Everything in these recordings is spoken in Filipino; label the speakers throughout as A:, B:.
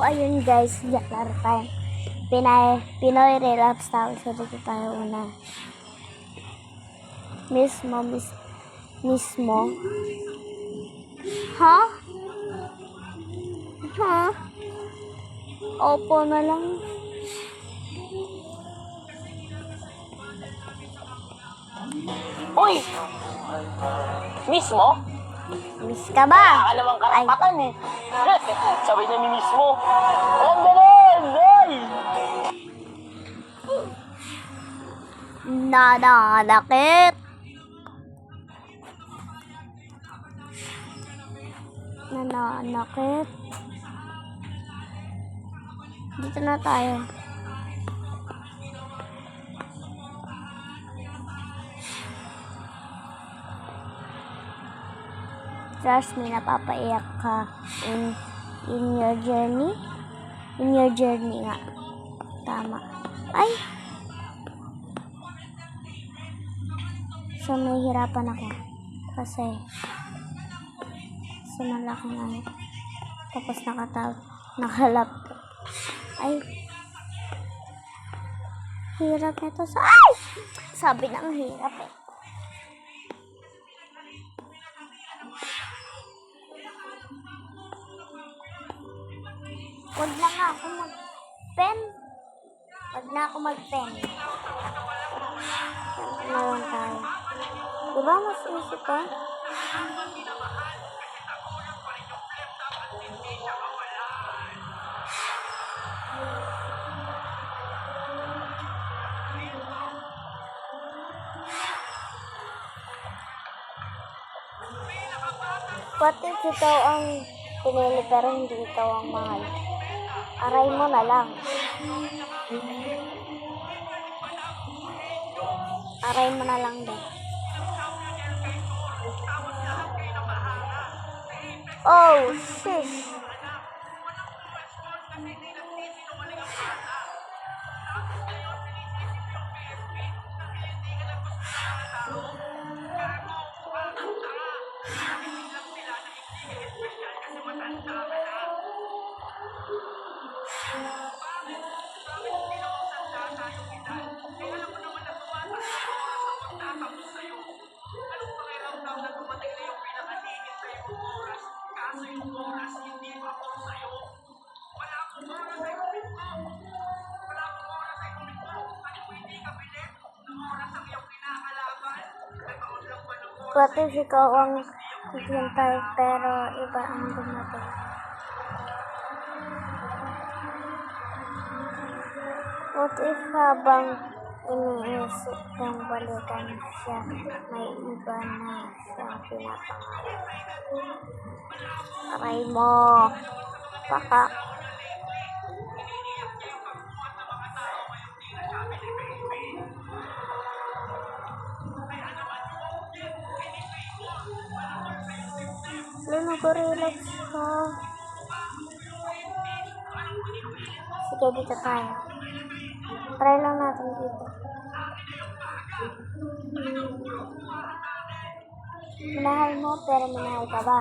A: ayun guys, laro tayo. Pinoy relapse tayo. So, dito tayo una. Mismo. Ha? Opo na lang.
B: Uy! Mismo?
A: Miss ka ba?
B: Wala ka namang karapatan eh. Sabi niya ni mismo. Walang ganon! Ay!
A: Nananakit. Dito na tayo. Trust me, napapaiyak ka in your journey. In your journey nga. Tama. Ay! So, nahihirapan ako. Kasi, sa malaking ano. Tapos nakalaptop. Ay! Hirap nito sa... Ay! Sabi na ang hirap eh. Huwag na nga ako mag-pen. Na lang tayo. Diba mas easy pa? What if ikaw ang pinili pero hindi ikaw ang mahal? Aray mo na lang. Aray mo na lang din. Oh, shish. What if ikaw ang naghintay pero iba ang dumating? What if habang iniisip kong balikan siya, may iba na siyang pinapangarap? Aray mo. Baka. Mag-relax ka. Sige, dito tayo. Try lang natin dito. Minahal mo, pero minahal ka ba?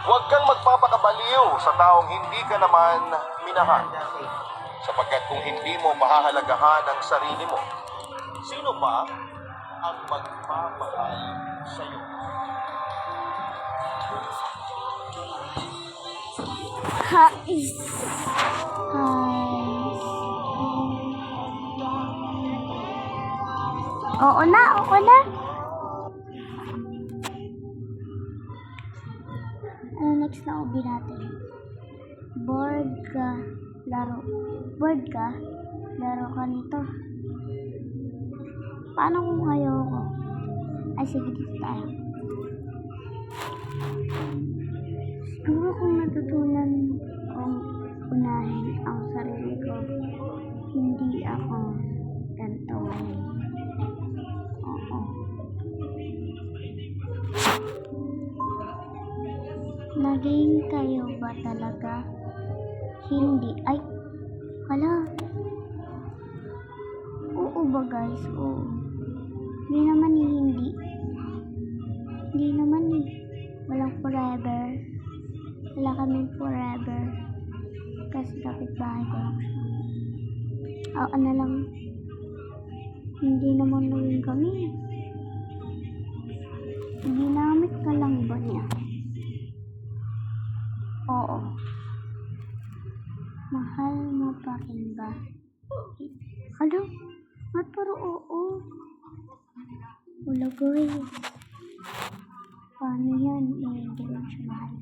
C: Huwag kang magpapakabaliw sa taong hindi ka naman minahal. Sapagkat kung hindi mo mahahalagahan ang sarili mo, sino pa ang magpapahal sa iyo?
A: Oo na. Ano next na ubi natin? Board ka? Laro ka nito. Paano kung ayaw ko? Ay, sige, dito tayo. Siguro kung natutunan kong unahin ang sarili ko, hindi ako ganito ngayon. Oo. Naging kayo ba talaga? Hindi. Ay, hala. Oo ba guys? Oo. Hindi naman eh. Walang forever. Wala kaming forever. Kasi kapitbahay ko lang siya. Oo na lang. Hindi naman nawin kami. Ginamit ka lang ba niya? Oo. Mahal mo pa rin ba? Ano? Ba't parang oo? Wala guys. Paano yan? Hindi mo siya mahal.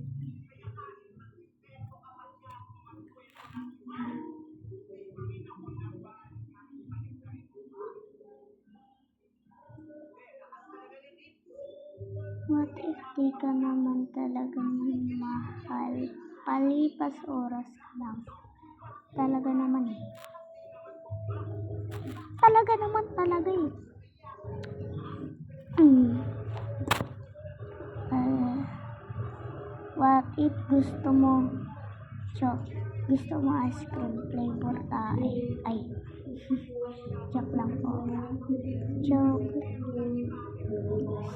A: What if di ka naman talagang mahal? Palipas oras lang. Talaga naman eh. Talaga naman talaga eh. What if gusto mo ice cream flavor tayo? Ay. Joke lang po. Joke.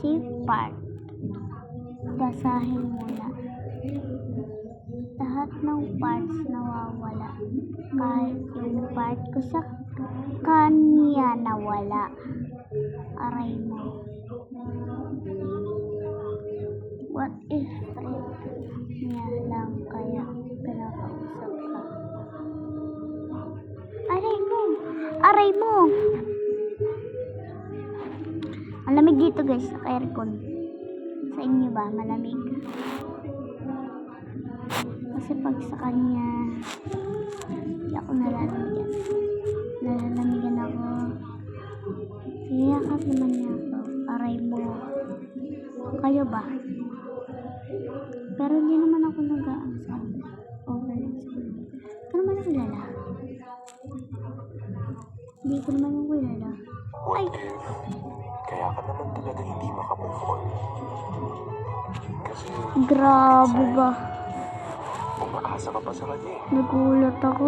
A: Safe part. Basahin mo na. Lahat ng parts nawawala. Kahit yung part ko sa kanya nawala. Aray mo. What if niya lang kaya pinakausap ka? Aray mo! Aray mo! Malamig dito guys, sa aircon. Sa inyo ba? Malamig? Kasi pag sa kanya, hindi ako nalalamigan. Nalalamigan ako. Iyakap naman niya ako. Aray mo. Kayo ba? Pero hindi naman ako nag-aan sa overnight sa kanya. Hindi ko naman ako kilala. Hindi ko naman ako kilala. Ay!
C: Kaya ka naman talaga hindi makamove on. Kasi
A: Grabe ba?
C: umaasa ka pa sa kanya eh.
A: Nagulat ako.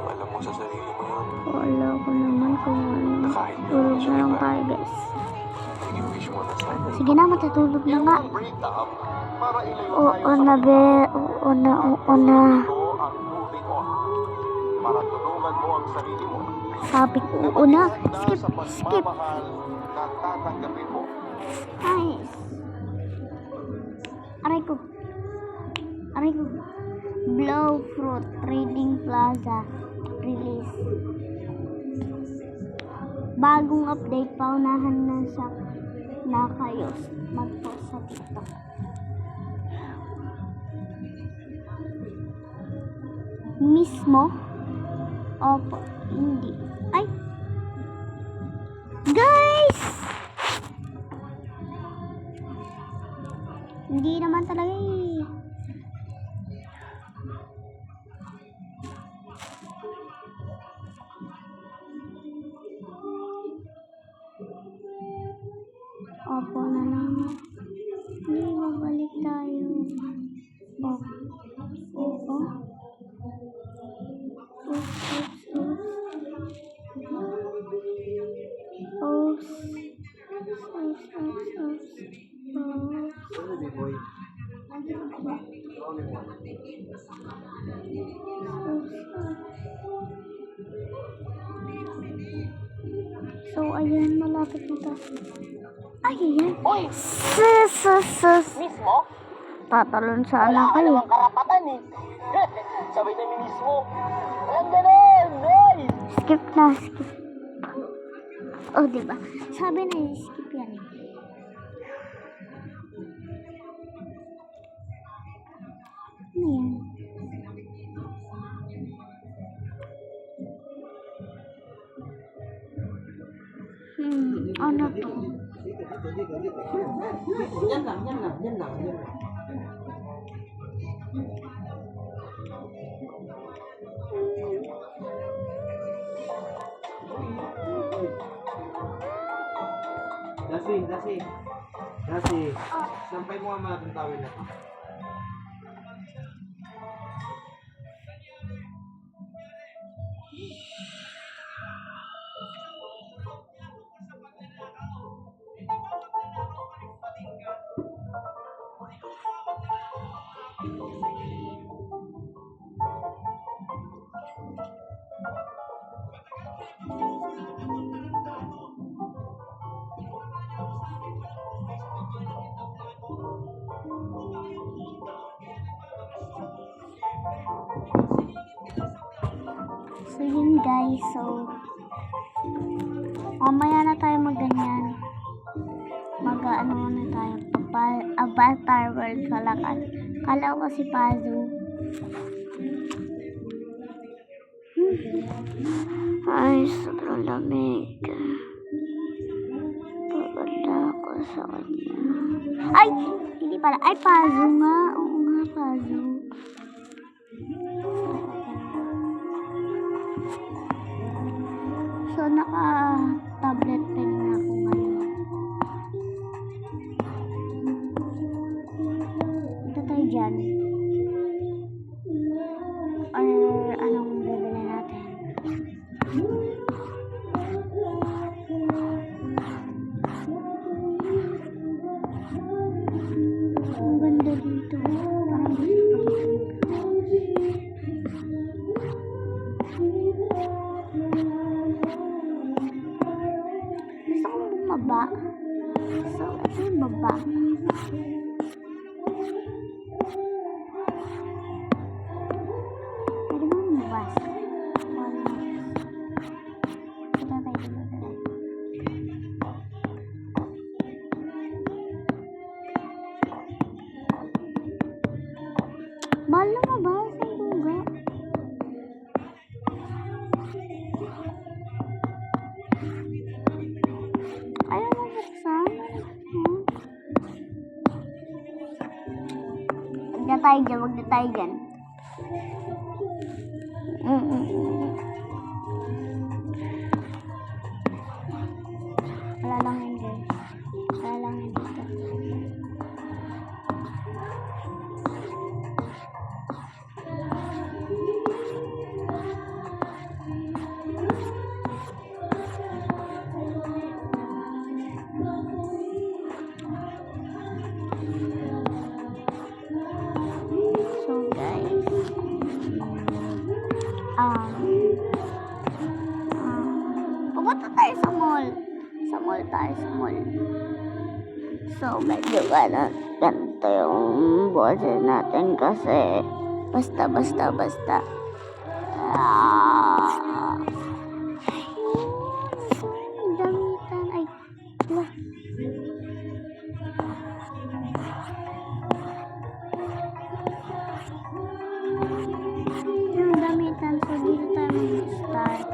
C: Alam mo sa sarili mo yun.
A: Wala ko naman kung ano.
C: Kahit
A: Tulog na lang tayo guys.
C: i-wish mo na sana.
A: Sige na, matutulog na nga.
C: Breakup para ilayo
A: Oo na be. Oo na.
C: Ito ang moving on. Para tulungan mo ang sarili mo.
A: Sabi ko, oo na. Skip.
C: Sa
A: Skip.
C: pagmamahal na tatanggapin mo.
A: Nice. Aray ko. Aray ko. Blow Fruit Trading Plaza release. Bagong update, paunahan na kayo mag-post sa TikTok. Mismo? Opo, hindi. Ay! Guys! Hindi naman talaga eh. Opo na naman. Hindi, babalik tayo. Opo. Oo. So, ayan, malapit na to. Ay, ayan.
B: Uy!
A: Sus.
B: Mismo?
A: Tatalon sana
B: Wala ka
A: kayo.
B: namang karapatan eh. Sabay na mismo. Walang ganun! Ay!
A: Skip na, skip. Oh, diba? Sabi na yung skip yan eh. Ano yan? Ano to?
B: Yan lang.
D: Dasi. Sampay mo nga mga tawin na to.
A: So yun guys, so mamaya na tayo magganyan. Mag-ano na tayo, Avatar World Kalakan. Kala ko si Pazu. Ay, sobrang lamig. Paganda ako sa kanya. Ay! Hindi pala. Ay, Pazu nga. Oo nga, Pazu. So, naka-tablet pen na ako ngayon. Ito tayo dyan. Or anong bibili natin? Ang ganda dito. Parang gusto ko dito. Gusto kong bumaba. So, ito yung baba. Pwede mo bumabas. Ito tayo dito. Mahal na mabas ang buga. Ayaw mo buksan? Huwag na tayo dyan, huwag na tayo dyan. Wala lang yun guys. Wala lang yun dito. So guys, pupunta tayo sa mall. Sa mall tayo, sa mall. So medyo ganito yung boses natin kasi basta. Ayun, damitan. Ay, wala. Yung damitan, so dito tayo mag-start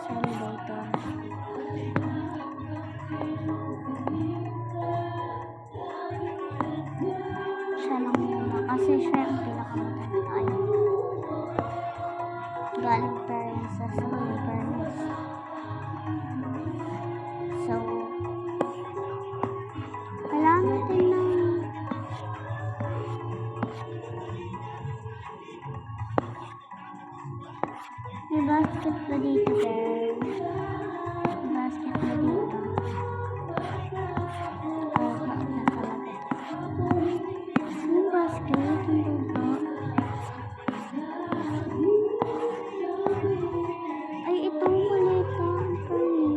A: sa elevator. Siya lang muna kasi siya yung pinakamatanda tayo. Galing parents sa mga parents. So, kailangan natin ng may basket pa dito, girl. May basket pa dito. Oh, na talaga. Yung basket, yung baba. Ay, itong maleta. Ang panis.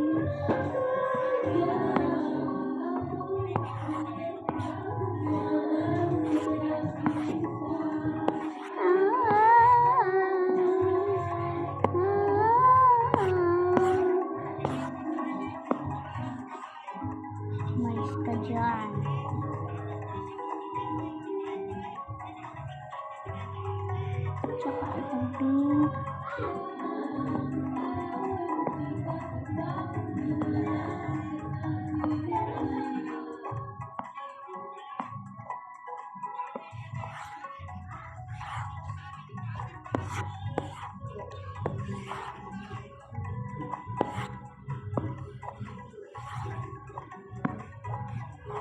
A: Umalis ka dyan. Tsaka itong pink.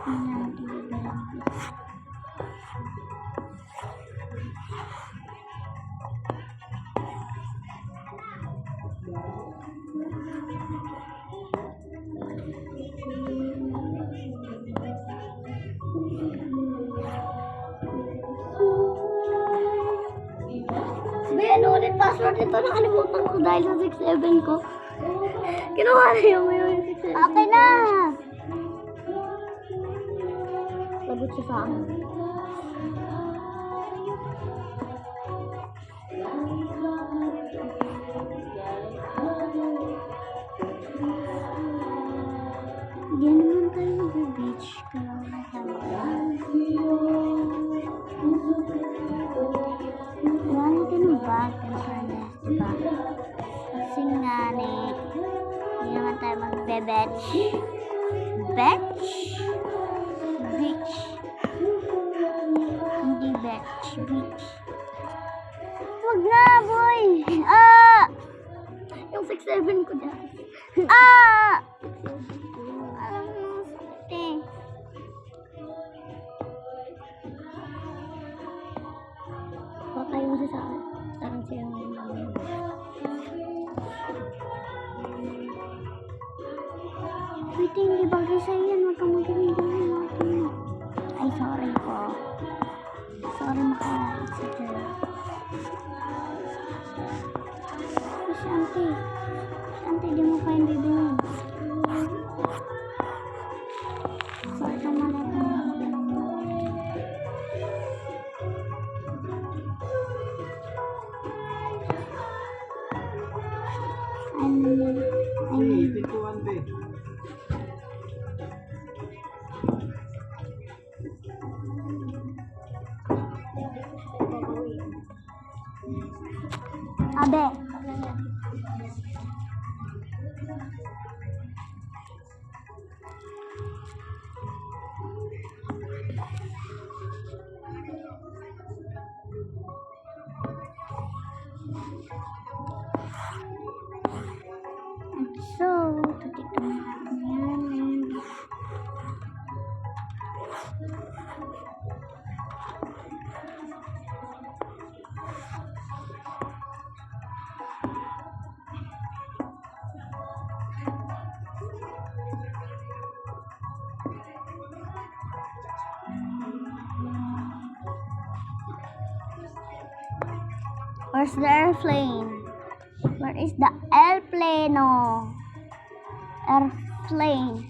A: Ayan, diba? ano ulit password nito? Nakalimutan ko dahil sa 6-7 ko. Kinuha na yung 6-7. Okay na! Lagot siya sa akin. Hindi naman tayo mag-beach. Kaya wala natin ng bag in fairness, diba? Kasi nga, hindi naman tayo magbe-beach. Beach? Beach. Hindi beach. Beach. Wag na, boy! Ah! Yung 6-7 ko dyan. Ah! Alam mo, sakit eh. Patay mo siya sa akin. Sarang siya yung wait, hindi bagay sa'yo yan. Huwag kang magaling-galing natin. Ay, sorry po. Sorry makalit si Jer. Ay, Shanti. Shanti, di mo pa yung bibigyan. Sorry ka malit mo. I need
D: Bituan, be.
A: Abe. So, titignan natin yan. Where's the airplane? Where is the airplane? Airplane.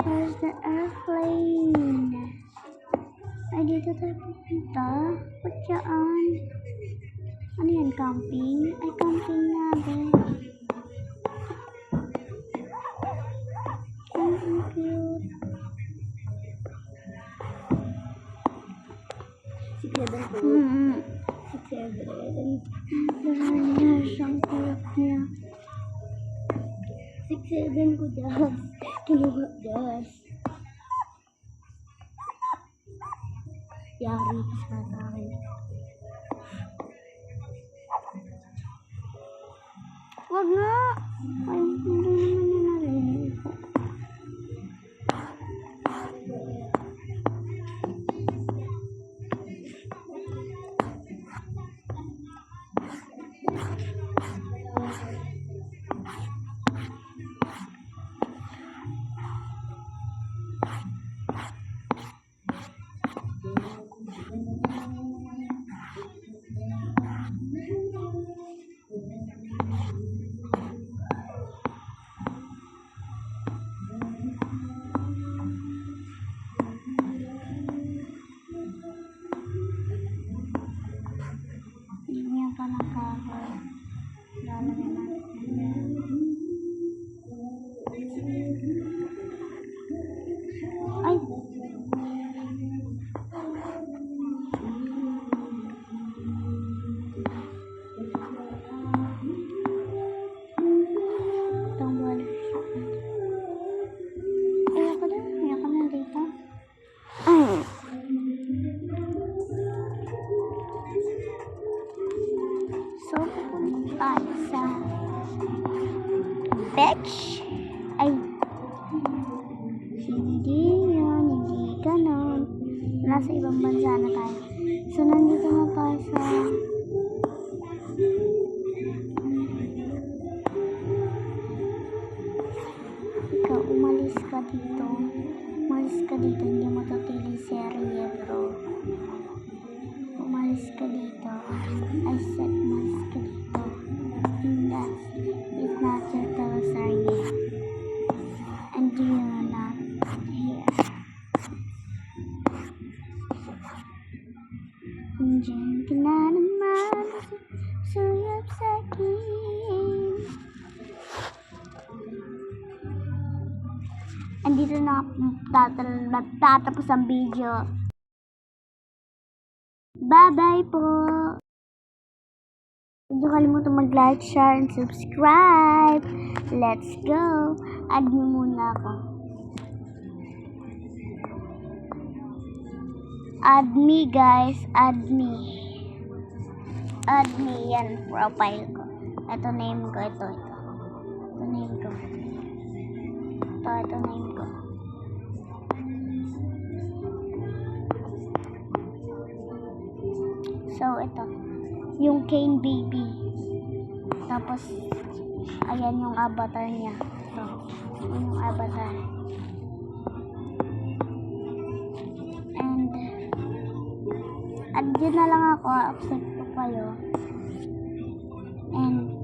A: Where's the airplane? Ay, dito tayo pupunta. Ba't yan? Ano yan? Camping? Ay, camping na ba? Ang cute. Ang cute niya. 6-7 ko dyan. Kinuha dyan. Yari ka sa akin. Wag nga! Ay, hindi naman na narinig ko. Hindi niya pa nakakaya. Lalagyan natin. Ay! Itong wala siya. Ayoko na dito. Ay! So, pupunta sa beach. Ay, hindi yun, hindi ganon. Nasa ibang bansa na tayo. So, nandito na tayo sa ikaw, umalis ka dito. Umalis ka dito, hindi mo totally serye, bro. Umalis mask ko dito. I set mask ko dito. And it's not circle yet. And you're not here. Diyan ka na naman, suyap sa'kin. Andito na tatapos ang video. Bye-bye po! Huwag niyo kalimutan mag-like, share, and subscribe. Let's go! Add niyo muna ako. Add me, guys. Add me. Add me. Yan, profile ko. Ito name ko. Ito name ko. Ito name ko. So, ito. Yung Kane Baby. Tapos, ayan yung avatar niya. Ito. Yung avatar. And, andyan na lang ako. Accept ko kayo. And,